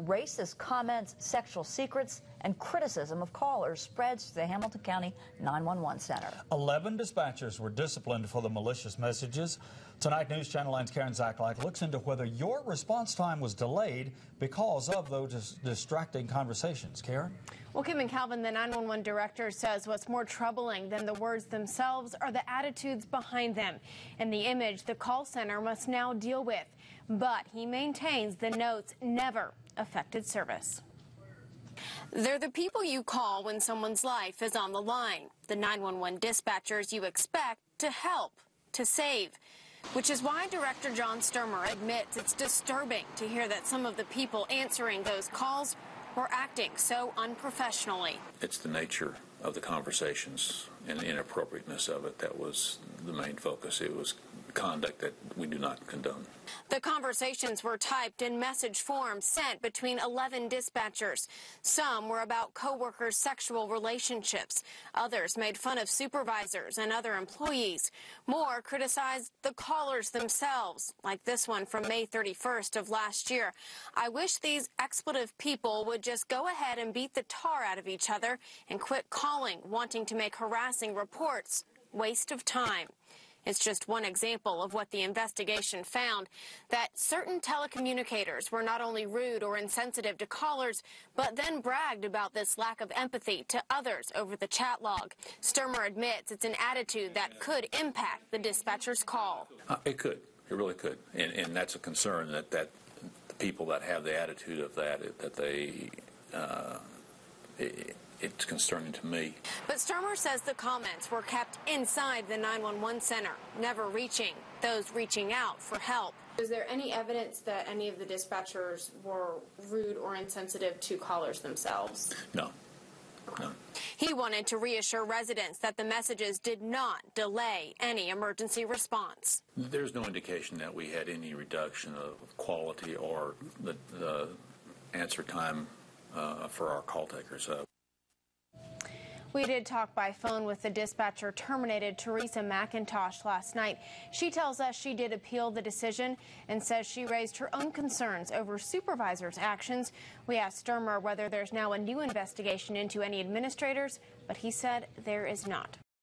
racist comments, sexual secrets, and criticism of callers spreads to the Hamilton County 911 Center. 11 dispatchers were disciplined for the malicious messages. Tonight, NewsChannel 9's Karen Zatkulak looks into whether your response time was delayed because of those distracting conversations. Karen? Well, Kim and Calvin, the 911 director, says what's more troubling than the words themselves are the attitudes behind them and the image the call center must now deal with. But he maintains the notes never affected service. They're the people you call when someone's life is on the line, the 911 dispatchers you expect to help, to save. Which is why Director John Stuermer admits it's disturbing to hear that some of the people answering those calls were acting so unprofessionally. It's the nature of the conversations and the inappropriateness of it that was the main focus. It was conduct that we do not condone. The conversations were typed in message forms sent between 11 dispatchers. Some were about coworkers' sexual relationships. Others made fun of supervisors and other employees. More criticized the callers themselves, like this one from May 31st of last year. I wish these expletive people would just go ahead and beat the tar out of each other and quit calling, wanting to make harassing reports. Waste of time. It's just one example of what the investigation found, that certain telecommunicators were not only rude or insensitive to callers, but then bragged about this lack of empathy to others over the chat log. Stuermer admits it's an attitude that could impact the dispatcher's call. It could. It really could. And that's a concern that the people that have the attitude of that they... It's concerning to me. But Stuermer says the comments were kept inside the 911 center, never reaching those reaching out for help. Is there any evidence that any of the dispatchers were rude or insensitive to callers themselves? No. No. He wanted to reassure residents that the messages did not delay any emergency response. There's no indication that we had any reduction of quality or the answer time for our call takers. We did talk by phone with the dispatcher terminated, Teresa McIntosh, last night. She tells us she did appeal the decision and says she raised her own concerns over supervisors' actions. We asked Stuermer whether there's now a new investigation into any administrators, but he said there is not.